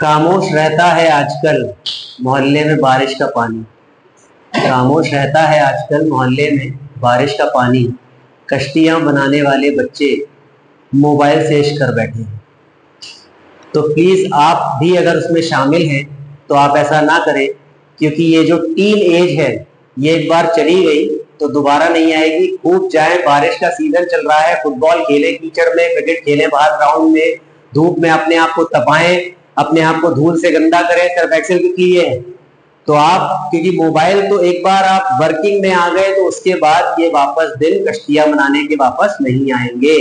खामोश रहता है आजकल मोहल्ले में बारिश का पानी। खामोश रहता है आजकल मोहल्ले में बारिश का पानी। कश्तियां बनाने वाले बच्चे मोबाइल से इश्क कर बैठे हैं। तो प्लीज आप भी अगर उसमें शामिल हैं तो आप ऐसा ना करें, क्योंकि ये जो टीन एज है ये एक बार चली गई तो दोबारा नहीं आएगी। खूब जाए, बारिश का सीजन चल रहा है, फुटबॉल खेलें कीचड़ में, क्रिकेट खेलें बाहर ग्राउंड में, धूप में अपने आप को तपाएं, अपने आप को धूल से गंदा करें, सिर्फ एक्सेल के लिए है। तो आप, क्योंकि मोबाइल तो एक बार आप वर्किंग में आ गए तो उसके बाद ये वापस दिन कश्तियां बनाने के वापस नहीं आएंगे।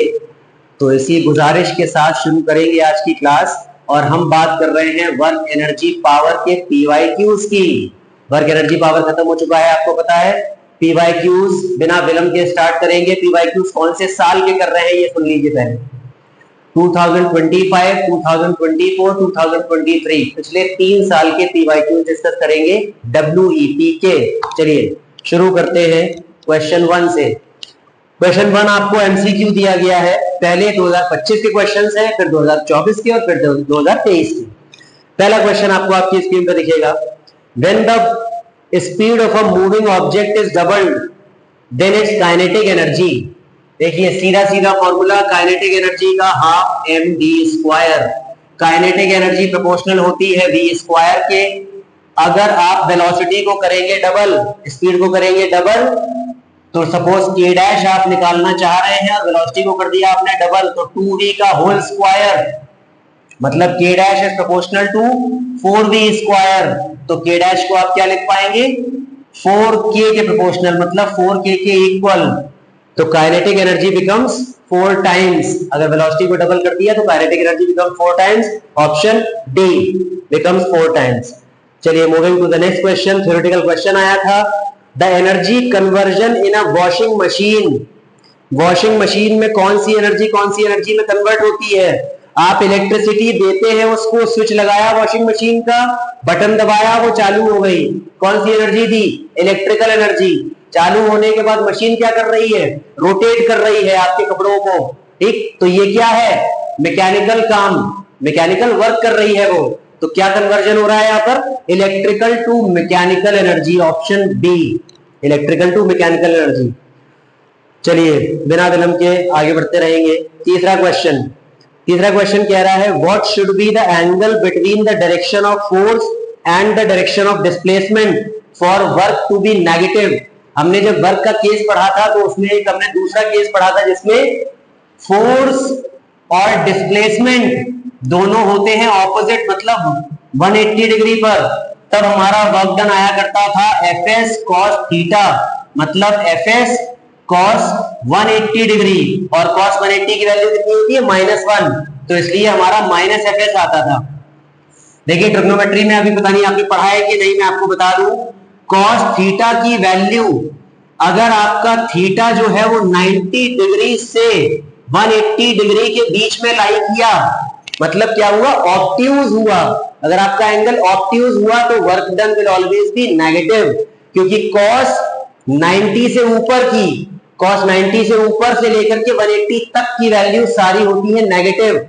तो इसी गुजारिश के साथ शुरू करेंगे आज की क्लास, और हम बात कर रहे हैं वर्क एनर्जी पावर के पीवाईक्यूज की। वर्क एनर्जी पावर खत्म हो चुका है, आपको पता है। पीवाईक्यूज बिना विलंब के स्टार्ट करेंगे। पीवाईक्यूज कौन से साल के कर रहे हैं ये सुन लीजिए पहले। 2025, 2024, 2023 पिछले 3 साल के पीवाईक्यूज डिस्कस करेंगे WEP के। चलिए शुरू करते हैं क्वेश्चन 1 से। क्वेश्चन 1 आपको एमसीक्यू दिया गया है। पहले 2025 के क्वेश्चंस हैं, फिर 2024 के और फिर 2023 के। पहला क्वेश्चन आपको आपकी स्क्रीन पर दिखेगा। When the speed of a moving object is doubled, then its kinetic energy। देखिए सीधा सीधा फॉर्मूला काइनेटिक एनर्जी का half mv²। Kinetic energy proportional होती है v² के। अगर आप वेलोसिटी को करेंगे डबल, स्पीड को करेंगे डबल, तो सपोज k डैश आप निकालना चाह रहे हैं और वेलोसिटी को कर दिया आपने डबल, तो 2v का होल स्क्वायर, मतलब k dash is proportional to 4v²। तो k डैश को आप क्या लिख पाएंगे, 4k के प्रोपोर्शनल, मतलब 4k के इक्वल। तो काइनेटिक एनर्जी बिकम्स 4 टाइम्स। अगर वेलोसिटी को डबल कर दिया तो kinetic energy becomes 4 times. Option D becomes 4 times. चलिए moving to the next question. Theoretical question आया था, the energy conversion in a washing machine. Washing machine में कौन सी एनर्जी में कन्वर्ट होती है। आप इलेक्ट्रिसिटी देते हैं उसको, स्विच लगाया वॉशिंग मशीन का, बटन दबाया, वो चालू हो गई। कौन सी एनर्जी दी, इलेक्ट्रिकल एनर्जी। चालू होने के बाद मशीन क्या कर रही है, रोटेट कर रही है आपके कपड़ों को, ठीक। तो ये क्या है, मैकेनिकल काम, मैकेनिकल वर्क कर रही है वो। तो क्या कन्वर्जन हो रहा है यहाँ पर, electrical to mechanical energy. Option B, electrical to mechanical energy. चलिए बिना विलंब के आगे बढ़ते रहेंगे। तीसरा क्वेश्चन कह रहा है, what should be the angle between the direction of force and the direction of displacement for work to be negative. हमने जब वर्क का केस पढ़ा था तो उसमें एक हमने दूसरा केस पढ़ा था जिसमें फोर्स और डिस्प्लेसमेंट दोनों होते हैं ऑपोजिट, मतलब 180 डिग्री पर। तब हमारा वर्क डन आया करता था Fs cos थीटा, मतलब Fs cos 180 डिग्री, और cos 180 की वैल्यू कितनी होती है, -1। तो इसलिए हमारा -Fs आता था। देखिए ट्रिग्नोमेट्री में अभी पता नहीं आपने पढ़ा है कि नहीं, मैं आपको बता दूं, cos थीटा की वैल्यू, अगर आपका थीटा जो है वो 90 डिग्री से 180 डिग्री के बीच में लाई किया, मतलब क्या हुआ, ऑब्ट्यूज हुआ। अगर आपका एंगल ऑब्ट्यूज हुआ तो work done will always be negative, क्योंकि cos 90 से ऊपर की, cos 90 से ऊपर से लेकर के 180 तक की वैल्यू सारी होती है नेगेटिव,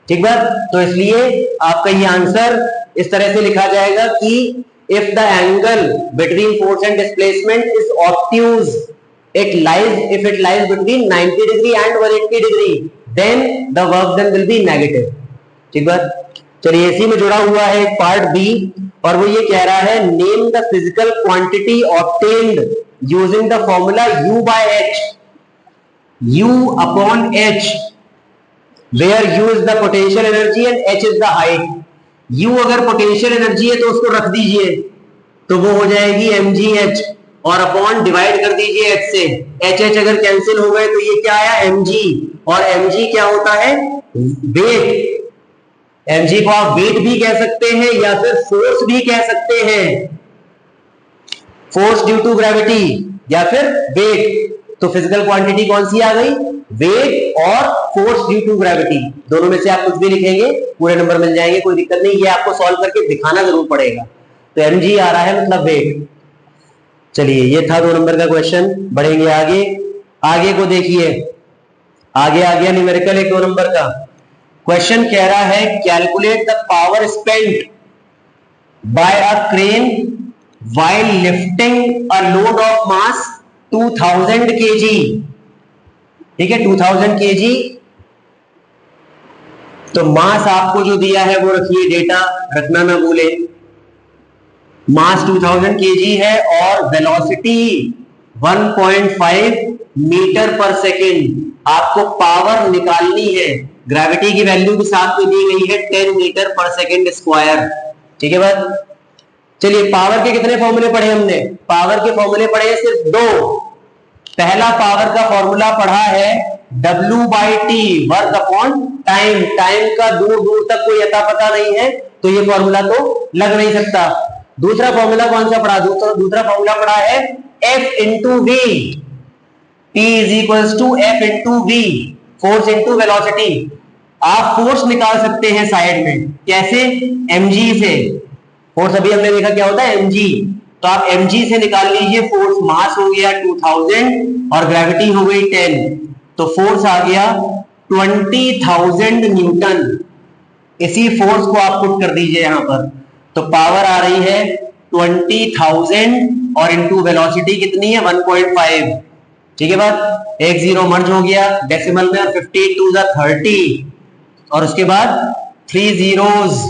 ठीक बात। तो इसलिए आपका ये आंसर इस तरह से लिखा जाएगा कि if the angle between force and displacement is obtuse, if it lies between 90 degree and 180 degree, then the work done will be negative, ठीक बात। चलिए इसी में जुड़ा हुआ है एक पार्ट बी, और वो ये कह रहा है, name the physical quantity obtained using the formula U by H, U upon H, where U is the potential energy and H is the height। U अगर पोटेंशियल एनर्जी है तो उसको रख दीजिए, तो वो हो जाएगी mgh, और अपॉन डिवाइड कर दीजिए h से। h अगर कैंसिल हो गए तो ये क्या आया, mg, और mg क्या होता है, वेट। mg को आप वेट भी कह सकते हैं या फिर फोर्स भी कह सकते हैं, फोर्स ड्यू टू ग्रेविटी या फिर वेट। तो फिजिकल क्वांटिटी कौन सी आ गई, वेट और फोर्स ड्यू टू ग्रेविटी। दोनों में से आप कुछ भी लिखेंगे पूरे नंबर मिल जाएंगे, कोई दिक्कत नहीं। ये आपको सॉल्व करके दिखाना जरूर पड़ेगा। तो mg आ रहा है, मतलब वेट। चलिए ये था 2 नंबर का क्वेश्चन। बढ़ेंगे आगे, आगे को देखिए, आगे आ गया न्यूमेरिकल एक 2 नंबर का। क्वेश्चन कह रहा है calculate the power spent by a crane while lifting a load of mass 2000 kg। ठीक है, 2000 kg। तो मास आपको जो दिया है वो रखिए, डेटा रखना ना भूले। मास 2000 kg है और वेलोसिटी 1.5 मीटर पर सेकेंड। आपको पावर निकालनी है, ग्रेविटी की वैल्यू भी साथ में दी गई है 10 मीटर पर सेकेंड स्क्वायर। ठीक है बात। चलिए, पावर के कितने फॉर्मूले पढ़े हमने? पावर के फॉर्मूले पढ़े सिर्फ दो। पहला पावर का फॉर्मूला पढ़ा है W/T, work upon time. Time का दूर दूर तक कोई अता पता नहीं है, तो ये फॉर्मूला तो लग नहीं सकता। दूसरा फॉर्मूला कौन सा पढ़ा? दूसरा फॉर्मूला पढ़ा है F into V. T is equals to F into V, force into velocity. आप फोर्स निकाल सकते हैं साइड में, कैसे? mg से। फोर्स अभी हमने देखा क्या होता है, mg। तो आप mg से निकाल लीजिए फोर्स। मास हो गया 2000 और ग्रेविटी हो गई 10, तो फोर्स आ गया 20,000 न्यूटन। इसी फोर्स को आप पुट कर दीजिए यहां पर, तो पावर आ रही है 20,000 और इंटू वेलोसिटी कितनी है 1.5। ठीक है बात। एक जीरो मर्ज हो गया डेसिमल में, और 50 टू 30 और उसके बाद 3 जीरोस,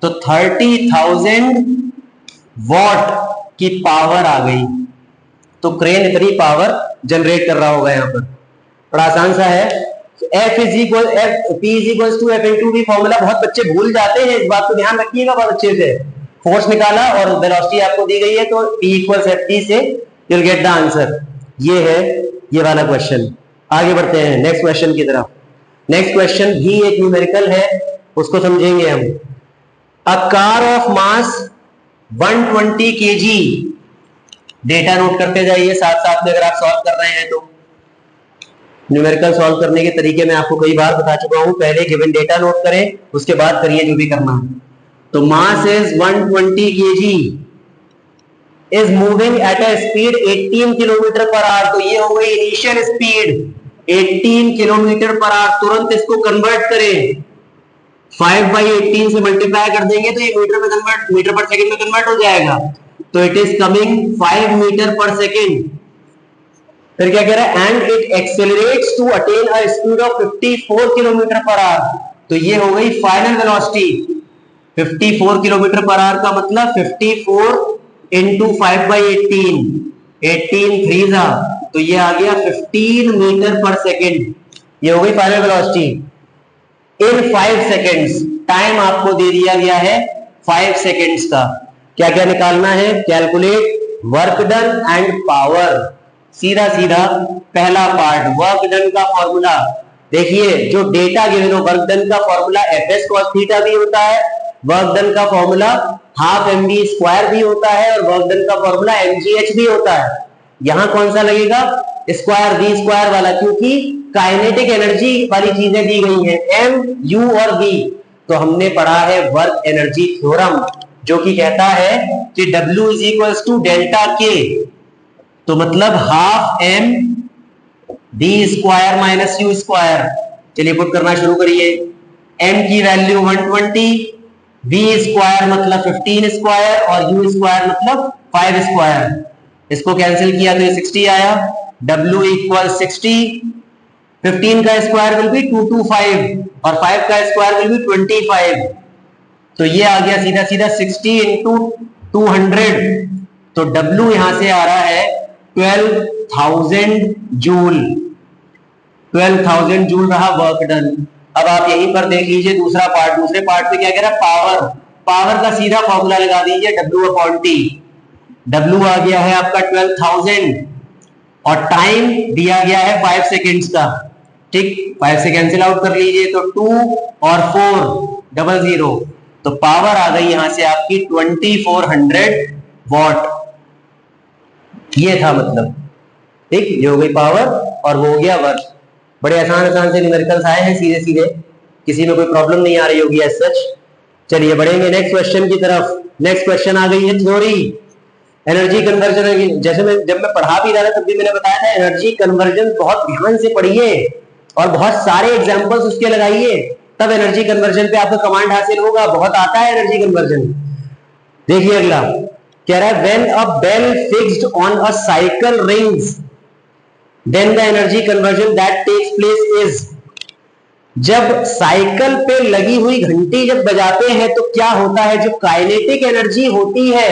तो 30,000 वॉट की पावर आ गई। तो क्रेन इतनी पावर जनरेट कर रहा होगा। यहां पर बड़ा आसान सा है। F is equal P is equal to F into V. Formula बहुत बच्चे भूल जाते हैं, इस बात को ध्यान रखिएगा बहुत अच्छे से। फोर्स निकाला और वेलोसिटी आपको दी गई है, तो P इक्वल्स F से you will get the answer. ये है ये वाला क्वेश्चन। आगे बढ़ते हैं नेक्स्ट क्वेश्चन की तरफ। नेक्स्ट क्वेश्चन भी एक न्यूमेरिकल है, उसको समझेंगे हम। A car of mass 120 kg। Data note करते जाइए साथ साथ में, अगर आप सॉल्व कर रहे हैं तो। न्यूमेरिकल सॉल्व करने के तरीके मैं आपको कई बार बता चुका हूं। पहले गिवन डेटा नोट करें, उसके बाद करिए जो भी करना है। तो mass is 120 kg, is moving at a speed 18 kilometre per hour. तो ये हो गई initial speed 18 kilometre per our. तुरंत इसको कन्वर्ट करें, 5/18 से मल्टीप्लाई कर देंगे तो ये मीटर पर सेकंड में कन्वर्ट हो जाएगा। तो it is coming 5 metre per second. फिर क्या कह रहा है? And it accelerates to attain a speed of 54 kilometre per hour. तो ये हो गई final velocity 54 kilometre per hour का मतलब 54 इंटू 5/18, 18 3 जा, तो ये आ गया 15 मीटर पर सेकेंड। ये हो गई फाइनल वेलोसिटी इन 5 सेकेंड्स। टाइम आपको दे दिया गया है 5 सेकेंड्स का। क्या क्या निकालना है? Calculate work done and power. सीधा सीधा पहला पार्ट, वर्क डन का फॉर्मूला देखिए। जो डेटा गिवन हो, वर्क डन का फॉर्मूला एफएस कॉस थीटा भी होता है, वर्क डन का formula half M B square भी होता है, और वर्क डन का फॉर्मूला mgh भी होता है। यहां कौन सा लगेगा? स्क्वायर, बी स्क्वायर वाला, क्योंकि काइनेटिक एनर्जी वाली चीजें दी गई हैं, एम यू और बी। तो हमने पढ़ा है वर्क एनर्जी थ्योरम, जो कि कहता है कि W is equals to delta K. तो मतलब half M B square minus U square. चलिए पुट करना शुरू करिए। एम की वैल्यू 120, बी स्क्वायर मतलब 15 स्क्वायर, और यू स्क्वायर मतलब 5 स्क्वायर। इसको कैंसिल किया तो ये 60 आया। W इक्वल 60, 15 का स्क्वायर विल बी 225 और 5 का स्क्वायर विल बी 25। तो ये आ गया सीधा सीधा 60 इंटू 200। तो W यहां से आ रहा है 12,000 जूल। 12,000 जूल रहा वर्क डन। अब आप यहीं पर देख लीजिए दूसरा पार्ट। दूसरे पार्ट पे क्या कह रहा है? पावर। पावर का सीधा फॉर्मूला लगा दीजिए W/T। W आ गया है आपका 12,000 और टाइम दिया गया है 5 सेकेंड्स का। ठीक, 5 से कैंसिल आउट कर लीजिए तो 2 और 4 00। तो पावर आ गई यहां से आपकी 2400 वॉट। ये था मतलब। ठीक, ये हो गई पावर और वो हो गया वर्क। बड़े आसान आसान से न्यूमेरिकल्स आए हैं सीधे सीधे, किसी में कोई प्रॉब्लम नहीं आ रही होगी एज सच। चलिए बढ़ेंगे नेक्स्ट क्वेश्चन की तरफ। नेक्स्ट क्वेश्चन आ गई है थ्योरी एनर्जी कन्वर्जन। जैसे मैं जब मैं पढ़ा भी रहा था तब भी मैंने बताया था एनर्जी कन्वर्जन बहुत ध्यान से पढ़िए और बहुत सारे एग्जांपल्स उसके लगाइए, तब एनर्जी कन्वर्जन पे आपको कमांड हासिल होगा। बहुत आता है एनर्जी कन्वर्जन। देखिए अगला कह रहा है when a bell fixed on a cycle rings then the energy conversion that takes place is. जब साइकिल पे लगी हुई घंटी जब बजाते हैं तो क्या होता है, जो काइनेटिक एनर्जी होती है,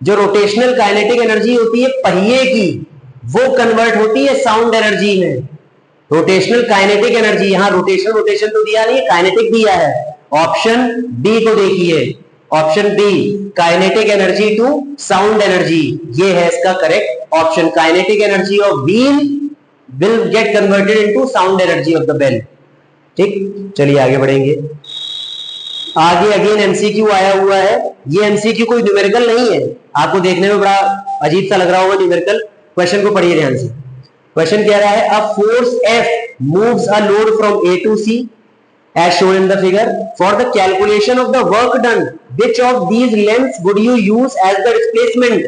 जो रोटेशनल काइनेटिक एनर्जी होती है पहिए की, वो कन्वर्ट होती है साउंड एनर्जी में। रोटेशनल काइनेटिक एनर्जी, यहां रोटेशन तो दिया नहीं है, काइनेटिक दिया है। ऑप्शन बी को देखिए, option B kinetic energy to sound energy, ये है इसका correct option. Kinetic energy of wheel will get converted into sound energy of the bell. ठीक, चलिए आगे बढ़ेंगे। आगे अगेन एमसीक्यू आया हुआ है। ये एमसीक्यू कोई न्यूमेरिकल नहीं है, आपको देखने में बड़ा अजीब सा लग रहा होगा न्यूमेरिकल। क्वेश्चन को पढ़िए ध्यान से। क्वेश्चन कह रहा है a force F moves a load from A to C as shown in the figure. For the calculation of the work done, which of these lengths would you use as the displacement?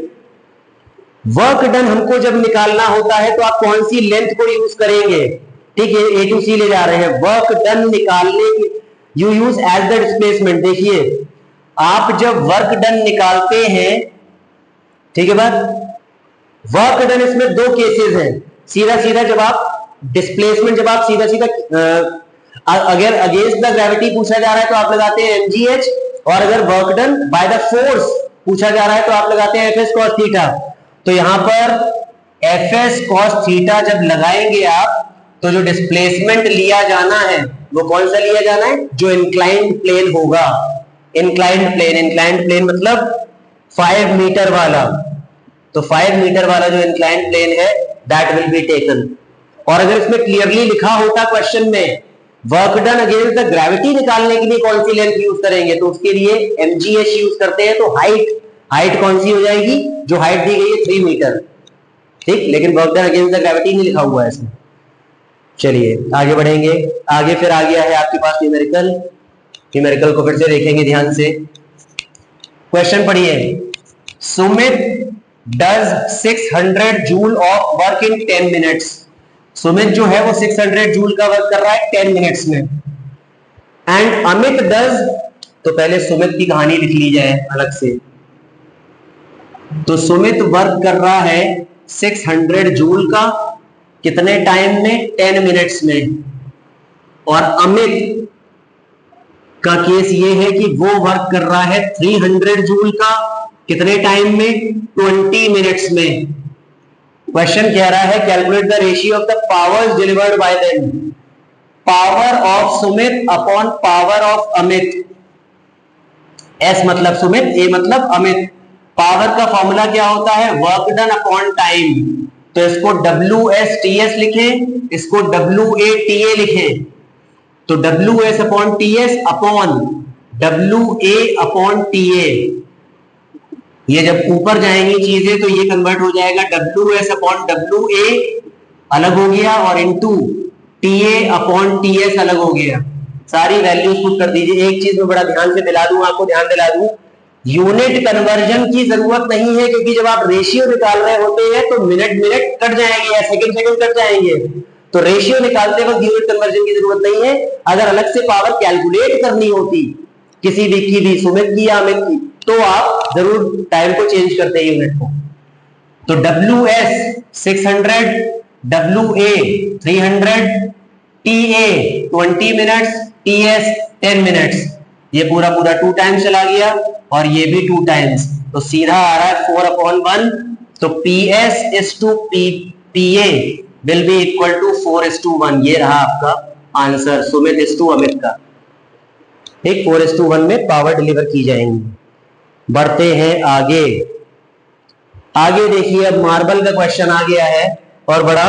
Work done हमको जब निकालना होता है तो आप कौन C length को use करेंगे? ठीक है, A to C ले जा रहे हैं, वर्क डन निकालने की you use as the displacement. देखिए आप जब वर्क डन निकालते हैं, ठीक है बात, वर्क डन इसमें दो केसेस हैं। सीधा सीधा जब आप डिस्प्लेसमेंट, जब आप सीधा सीधा अगर अगेंस्ट द ग्रेविटी पूछा जा रहा है तो आप लगाते हैं mgh, और अगर work done by the force पूछा जा रहा है तो आप लगाते हैं fs cos थीटा। तो यहां पर fs cos थीटा जब लगाएंगे आप, तो जो डिस्प्लेसमेंट लिया जाना है वो कौन सा लिया जाना है? जो इंक्लाइंड प्लेन होगा। इंक्लाइंड प्लेन मतलब 5 मीटर वाला। तो 5 मीटर वाला जो इंक्लाइंड प्लेन है दैट विल बी टेकन। और अगर इसमें क्लियरली लिखा होता क्वेश्चन में work done against the gravity निकालने के लिए कौन सी लेंथ यूज करेंगे, तो उसके लिए mgh यूज करते हैं। तो हाइट कौन सी हो जाएगी? जो हाइट दी गई है 3 मीटर। ठीक, लेकिन work done against the gravity नहीं लिखा हुआ है इसमें। चलिए आगे बढ़ेंगे। आगे फिर आ गया है आपके पास न्यूमेरिकल को फिर से देखेंगे ध्यान से। क्वेश्चन पढ़िए, Sumit does 600 joule of work in 10 minutes. Sumit जो है वो 600 जूल का वर्क कर रहा है 10 मिनट्स में। एंड अमित डज, तो पहले सुमित की कहानी लिख ली जाए अलग से। तो सुमित वर्क कर रहा है 600 जूल का कितने टाइम में? 10 मिनट्स में। और अमित का केस ये है कि वो वर्क कर रहा है 300 जूल का कितने टाइम में? 20 मिनट्स में। क्वेश्चन कह रहा है calculate the ratio of the powers delivered by them. Power of Sumit upon power of Amit. S मतलब सुमित, ए मतलब अमित। पावर का फॉर्मूला क्या होता है? Work done upon time. तो इसको WS/TS लिखें, इसको WA/TA लिखें। तो WS upon TS upon WA upon TA। ये जब ऊपर जाएंगी चीजें तो ये कन्वर्ट हो जाएगा WS अपॉन WA अलग हो गया, और इनटू TA अपॉन TS अलग हो गया। सारी वैल्यूज पुट कर दीजिए। एक चीज में बड़ा ध्यान से दिला दूं, आपको ध्यान दिला दूं, यूनिट कन्वर्जन की जरूरत नहीं है, क्योंकि जब आप रेशियो निकाल रहे होते हैं तो मिनट कट जाएंगे या सेकंड कट जाएंगे। तो रेशियो निकालते वक्त यूनिट कन्वर्जन की जरूरत नहीं है। अगर अलग से पावर कैलकुलेट करनी होती किसी भी की, सुमित की या अमित की, तो आप जरूर टाइम को चेंज करते हैं यूनिट को। तो WS 600, WA 300, TA 20 minutes, TS 10 minutes. ये पूरा 2 टाइम्स चला गया और ये भी 2 टाइम्स। तो सीधा आ रहा है 4/1। तो PS is to PA will be equal to 4:1। ये रहा आपका answer Sumit is to Amit का। ठीक, 4:1 में पावर डिलीवर की जाएंगी। बढ़ते हैं आगे। आगे देखिए, अब मार्बल का क्वेश्चन आ गया है और बड़ा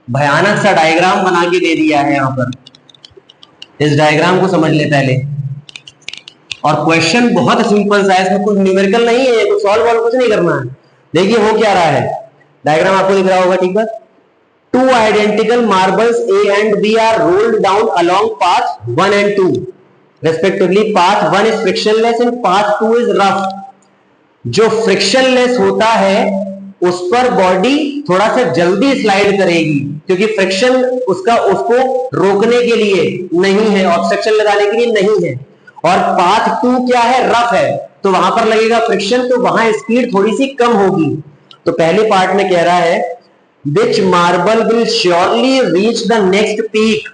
भयानक सा डायग्राम बना के दे दिया है यहां पर। इस डायग्राम को समझ ले पहले। और क्वेश्चन बहुत सिंपल सा है, इसमें कुछ न्यूमेरिकल नहीं है, कुछ सॉल्व कुछ नहीं करना है। देखिए हो क्या रहा है, डायग्राम आपको दिख रहा होगा, ठीक है। 2 identical marbles A and B are rolled down along path 1 and 2 respectively. Path 1 is frictionless and path 2 is rough. जो frictionless होता है उस पर बॉडी थोड़ा सा जल्दी स्लाइड करेगी, क्योंकि फ्रिक्शन उसको रोकने के लिए नहीं है, ऑब्स्ट्रक्शन लगाने के लिए नहीं है। और पाथ 2 क्या है, रफ है, तो वहां पर लगेगा फ्रिक्शन, तो वहां स्पीड थोड़ी सी कम होगी। तो पहले पार्ट में कह रहा है which marble will surely reach the next peak.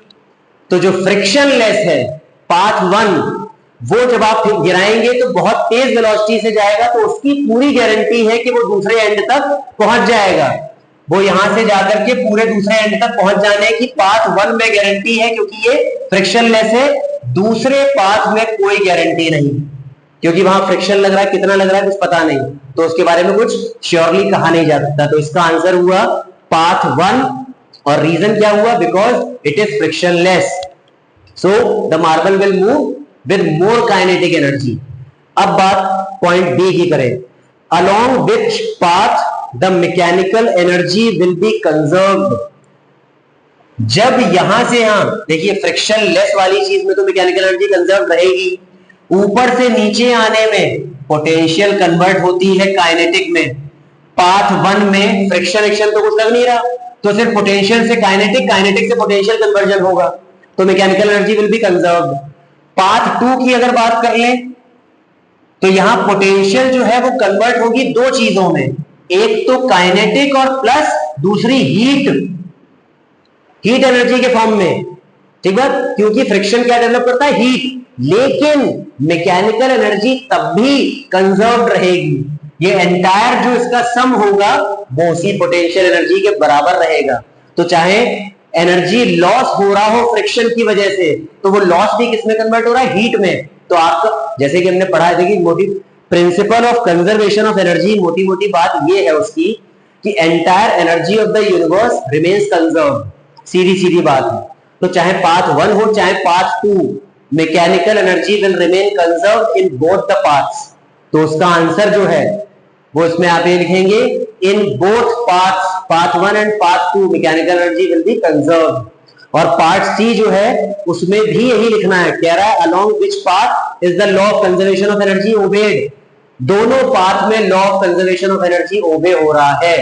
तो जो फ्रिक्शन लेस है पाथ 1, वो जब आप गिराएंगे तो बहुत तेज वेलोसिटी से जाएगा, तो उसकी पूरी गारंटी है कि वो दूसरे एंड तक पहुंच जाएगा। वो यहां से जाकर के पूरे दूसरे एंड तक पहुंच जाने की पाथ 1 में गारंटी है, क्योंकि ये फ्रिक्शन लेस है। दूसरे पाथ में कोई गारंटी नहीं, क्योंकि वहां फ्रिक्शन लग रहा है, कितना लग रहा है कुछ पता नहीं, तो उसके बारे में कुछ श्योरली कहा नहीं जा सकता। तो इसका आंसर हुआ पाथ 1, और रीजन क्या हुआ, because it is friction less, so the marble will move with more kinetic energy. अब बात पॉइंट बी की करें, along which path the mechanical energy will B conserved. जब यहां से यहां देखिए, फ्रिक्शन लेस वाली चीज में तो मैकेनिकल एनर्जी कंजर्व रहेगी, ऊपर से नीचे आने में पोटेंशियल कन्वर्ट होती है काइनेटिक में। पाथ 1 में फ्रिक्शन तो कुछ लग नहीं रहा, तो सिर्फ पोटेंशियल से काइनेटिक, काइनेटिक से पोटेंशियल कन्वर्जन होगा, तो mechanical energy will B conserved. Path 2 की अगर बात कर लें, तो यहां पोटेंशियल जो है वो कन्वर्ट होगी दो चीजों में, एक तो काइनेटिक और प्लस दूसरी हीट एनर्जी के फॉर्म में, ठीक है, क्योंकि फ्रिक्शन क्या डेवलप करता है, हीट। लेकिन मैकेनिकल एनर्जी तब भी कंजर्व्ड रहेगी, ये एंटायर जो इसका सम होगा वो उसी पोटेंशियल एनर्जी के बराबर रहेगा। तो चाहे एनर्जी लॉस हो रहा हो फ्रिक्शन की वजह से, तो वो लॉस भी किसमें कन्वर्ट हो रहा है, हीट में। तो आपका जैसे कि हमने पढ़ा है कि मोटी principle of conservation of energy, मोटी मोटी बात ये है उसकी कि entire energy of the universe remains conserved, सीधी सीधी बात है। तो चाहे पाथ 1 हो चाहे path 2, mechanical energy will remain conserved in both the paths. तो उसका आंसर जो है वो इसमें आप ये लिखेंगे, इन both paths, path 1 and path 2 mechanical energy will B conserved. और पार्ट सी जो है उसमें भी यही लिखना है, कह रहा है along which path is the law of conservation of energy obeyed. दोनों पाथ में law of conservation of energy obey हो रहा है।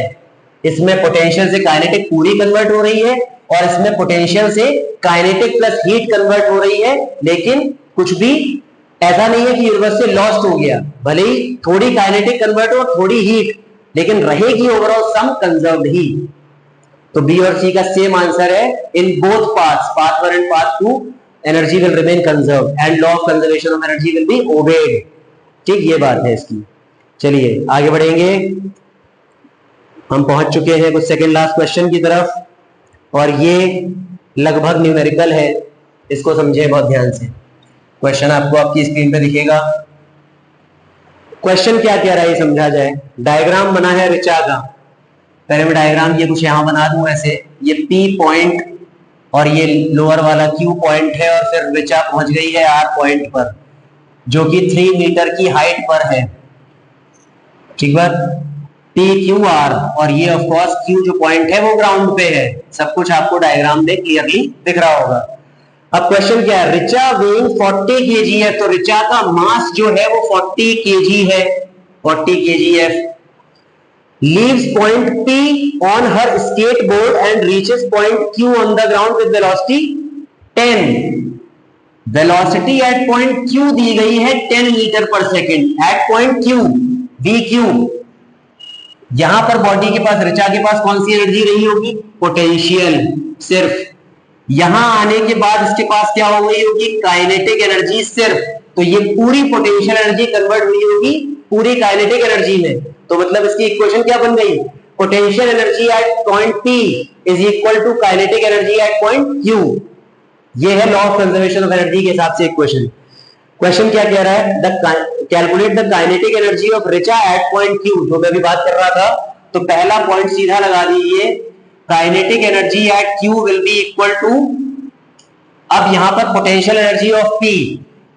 इसमें पोटेंशियल से काइनेटिक पूरी कन्वर्ट हो रही है, और इसमें पोटेंशियल से काइनेटिक प्लस हीट कन्वर्ट हो रही है, लेकिन कुछ भी ऐसा नहीं है कि यूनिवर्स से लॉस्ट हो गया, भले ही थोड़ी काइनेटिक कन्वर्ट हो थोड़ी हीट, लेकिन रहेगी ओवरऑल सम कंजर्व्ड ही। तो बी और सी का सेम आंसर है, in both paths, path 1 and path 2 energy will remain conserved and law of conservation of energy will be obeyed. ठीक, ये बात है इसकी। चलिए आगे बढ़ेंगे, हम पहुंच चुके हैं कुछ सेकंड लास्ट क्वेश्चन की तरफ, और ये लगभग न्यूमेरिकल है, इसको समझे बहुत ध्यान से। क्वेश्चन आपको आपकी स्क्रीन पे दिखेगा। क्वेश्चन क्या कह रहा है ये समझा जाए। डायग्राम बना है ऋचा का, पहले मैं डायग्राम ये कुछ यहां बना दूं ऐसे, ये P पॉइंट और ये लोअर वाला Q पॉइंट है, और फिर ऋचा पहुंच गई है R पॉइंट पर, जो कि 3 मीटर की हाइट पर है। ठीक बात, PQR, और ये ऑफ कोर्स Q जो पॉइंट है वो ग्राउंड पे है। सब कुछ आपको डायग्राम में क्लियरली दिख रहा होगा। अब क्वेश्चन क्या है, ऋचा वेइंग 40 kg है, तो ऋचा का मास जो है वो 40 kg है, 40 kgf। Leaves point P on her skateboard and reaches point Q on the ground with velocity 10। Velocity at point Q दी गई है 10 metre per second at point Q, VQ। यहां पर बॉडी के पास, ऋचा के पास कौन सी एनर्जी रही होगी, पोटेंशियल सिर्फ। यहां आने के बाद इसके पास क्या हो गई होगी, काइनेटिक एनर्जी सिर्फ। तो ये पूरी पोटेंशियल एनर्जी कन्वर्ट हुई होगी पूरी काइनेटिक एनर्जी में। तो मतलब इसकी इक्वेशन क्या बन गई, potential energy at point P is equal to kinetic energy at point Q। ये है law of conservation of energy के हिसाब से इक्वेशन। क्वेश्चन क्या कह रहा है, calculate the kinetic energy of Richa at point Q, जो मैं अभी बात कर रहा था। तो पहला पॉइंट सीधा लगा दीजिए, kinetic energy at Q will be equal to, अब यहां पर पोटेंशियल एनर्जी ऑफ P,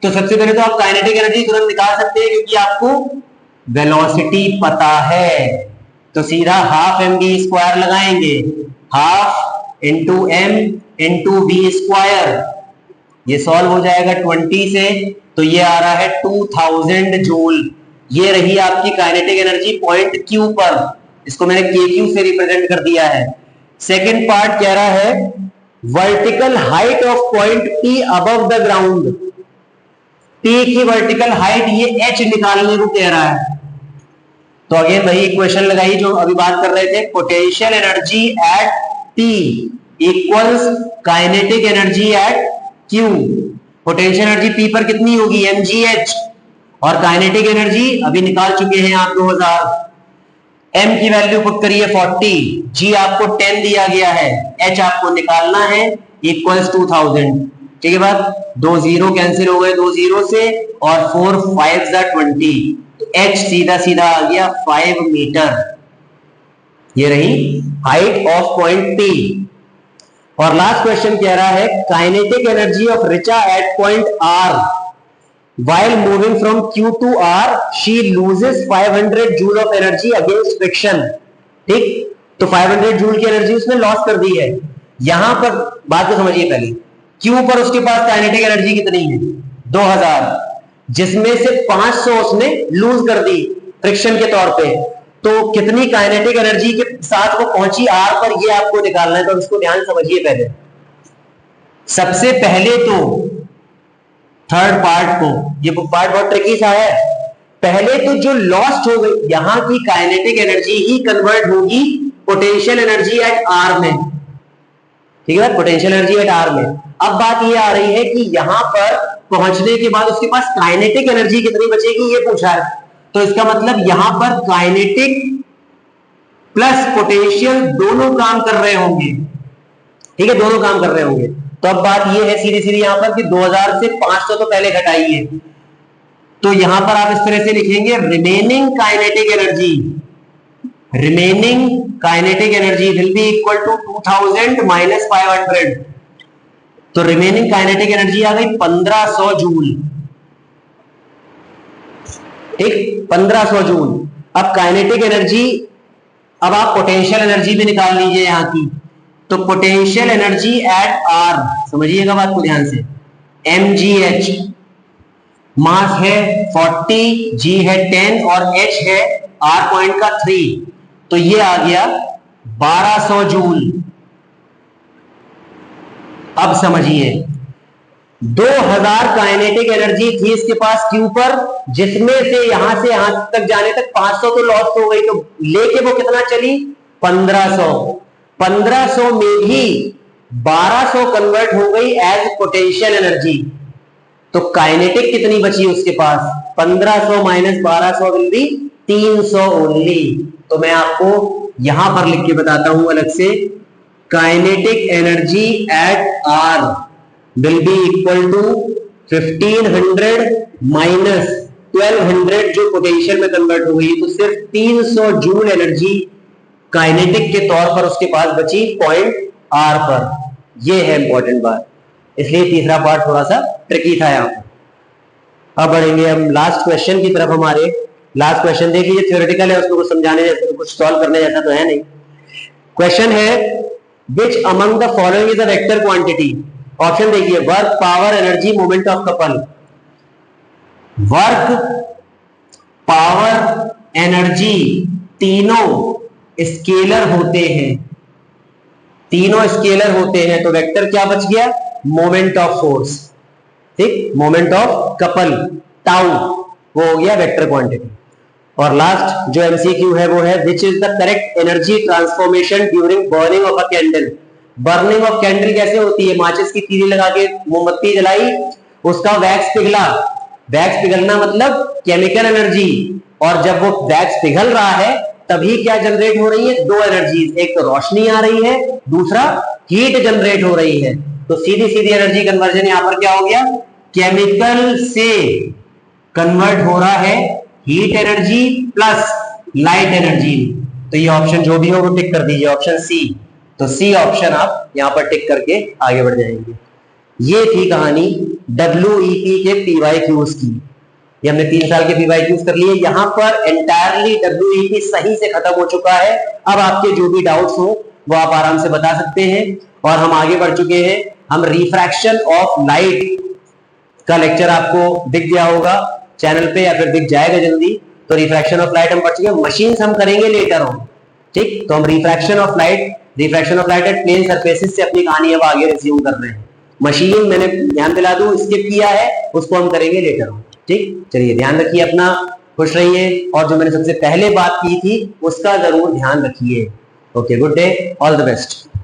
तो सबसे पहले तो आप काइनेटिक एनर्जी तुरंत निकाल सकते हैं क्योंकि आपको वेलोसिटी पता है। तो सीधा हाफ mv² लगाएंगे, half into m into v², ये सॉल्व हो जाएगा 20 से, तो ये आ रहा है 2000 जूल। ये रही आपकी काइनेटिक एनर्जी पॉइंट Q पर, इसको मैंने KQ से रिप्रेजेंट कर दिया है। सेकंड पार्ट कह रहा है vertical height of point P above the ground. P की वर्टिकल हाइट ये H निकालने को कह रहा है। तो अगेन वही इक्वेशन लगाई जो अभी बात कर रहे थे, potential energy eight P equals kinetic energy at Q। Potential energy P पर कितनी होगी, mgh, और काइनेटिक एनर्जी अभी निकाल चुके हैं आप 2000। m की वैल्यू पुट करिए 40, g आपको 10 दिया गया है, h आपको निकालना है इक्वल्स 2000। ठीक है बात, 2 जीरो कैंसिल हो गए 2 जीरो से, और 4 5 20, तो h सीधा सीधा आ गया 5 मीटर। ये रही हाइट ऑफ पॉइंट P। और लास्ट क्वेश्चन कह रहा है kinetic energy of Richa at point R while moving from Q to R she loses 500 joule of energy against friction. ठीक, तो 500 जूल की एनर्जी उसने लॉस कर दी है। यहां पर बात को समझिए, पहले Q पर उसके पास काइनेटिक एनर्जी कितनी है, 2000, जिसमें से 500 उसने लूज कर दी फ्रिक्शन के तौर पे। तो कितनी काइनेटिक एनर्जी के साथ वो पहुंची R पर, ये आपको निकालना है। तो इसको ध्यान समझिए, पहले सबसे पहले तो थर्ड पार्ट को, ये पार्ट बहुत ट्रिकी सा है। पहले तो जो लॉस्ट हो गई यहां की काइनेटिक एनर्जी ही कन्वर्ट होगी पोटेंशियल एनर्जी एट R में। ठीक है, पोटेंशियल एनर्जी एट R में। अब बात ये आ रही है कि यहां पर पहुंचने के बाद उसके पास काइनेटिक एनर्जी कितनी बचेगी, ये पूछा है। तो इसका मतलब यहां पर काइनेटिक प्लस पोटेंशियल दोनों काम कर रहे होंगे। ठीक है, दोनों काम कर रहे होंगे। तो अब बात ये है सीधी सीधी यहां पर कि 2000 से 500 तो पहले घटाइए। तो यहां पर आप इस तरह से लिखेंगे remaining kinetic energy, remaining kinetic energy will be equal to 2000 minus 500। तो रिमेनिंग काइनेटिक एनर्जी आ गई 1500 जूल। ठीक, 1500 जूल। अब काइनेटिक एनर्जी, अब आप पोटेंशियल एनर्जी भी निकाल लीजिए यहां की। तो पोटेंशियल एनर्जी एट R, समझिएगा बात को ध्यान से, mgh, मास है 40, g है 10 और h है R पॉइंट का 3, तो ये आ गया 1200 जूल। अब समझिए 2000 काइनेटिक एनर्जी थी इसके पास Q पर, जिसमें से यहां तक जाने तक 500 तो लॉस हो गई, तो लेके वो कितना चली, 1500। 1500 में भी 1200 कन्वर्ट हो गई एज पोटेंशियल एनर्जी। तो काइनेटिक कितनी बची उसके पास, 1500 माइनस 1200 विल बी 300 ओनली। तो मैं आपको यहां पर लिख के बताता हूं अलग से, kinetic energy at R will be equal to 1500 minus 1200 जो पोटेंशियल में कन्वर्ट हो गई, तो सिर्फ 300 जूल एनर्जी काइनेटिक के तौर पर उसके पास बची पॉइंट R पर। ये है इंपॉर्टेंट बात, इसलिए तीसरा पार्ट थोड़ा सा ट्रिकी था यहां पर। अब बढ़ेंगे हम लास्ट क्वेश्चन की तरफ। हमारे लास्ट क्वेश्चन देखिए, थ्योरेटिकल है, उसको कुछ समझाने जैसा, कुछ सॉल्व करने जैसा तो है नहीं। क्वेश्चन है which among the following is a vector quantity. Option देखिए, work, power, energy, moment of couple. Work, power, energy तीनों स्केलर होते हैं, तीनों स्केलर होते हैं। तो वेक्टर क्या बच गया, मोमेंट ऑफ फोर्स। ठीक, मोमेंट ऑफ कपल टाउ, वो हो गया वेक्टर क्वांटिटी। और लास्ट जो एमसीक्यू है वो है which is the correct energy transformation during burning of a candle. Burning of candle कैसे होती है, माचिस की तीली लगा के मोमबत्ती जलाई, उसका वैक्स पिघला, वैक्स पिघलना मतलब केमिकल एनर्जी, और जब वो वैक्स पिघल रहा है तभी क्या जनरेट हो रही है, दो एनर्जीज, एक तो रोशनी आ रही है, दूसरा हीट जनरेट हो रही है। तो सीधी सीधी एनर्जी कन्वर्जन यहां पर क्या हो गया, केमिकल से कन्वर्ट हो रहा है heat energy plus light energy. तो ये ऑप्शन जो भी हो वो टिक कर दीजिए, ऑप्शन सी। तो सी ऑप्शन आप यहां पर टिक करके आगे बढ़ जाएंगे। ये थी कहानी WEP के PYQs की। ये हमने 3 साल के PYQs कर लिए। यहां पर एंटायरली WEP सही से खत्म हो चुका है। अब आपके जो भी डाउट्स हो वो आप आराम से बता सकते हैं। और हम आगे बढ़ चुके हैं, हम रिफ्रैक्शन ऑफ लाइट का लेक्चर आपको दिख गया होगा चैनल पे, या फिर दिख जाएगा जल्दी। तो रिफ्रैक्शन ऑफ लाइट हम पढ़ चुके हैं। मशीन्स हम करेंगे लेटर ऑन, ठीक, तो हम refraction of light at plane surfaces से अपनी कहानी अब आगे रिज्यूम कर रहे हैं। मशीन मैंने ध्यान दिला दूं स्किप किया है, उसको हम करेंगे लेटर ऑन। ठीक, चलिए ध्यान रखिए अपना, खुश रहिए, और जो मैंने सबसे पहले बात की थी उसका जरूर ध्यान रखिए। Okay, good day, all the best.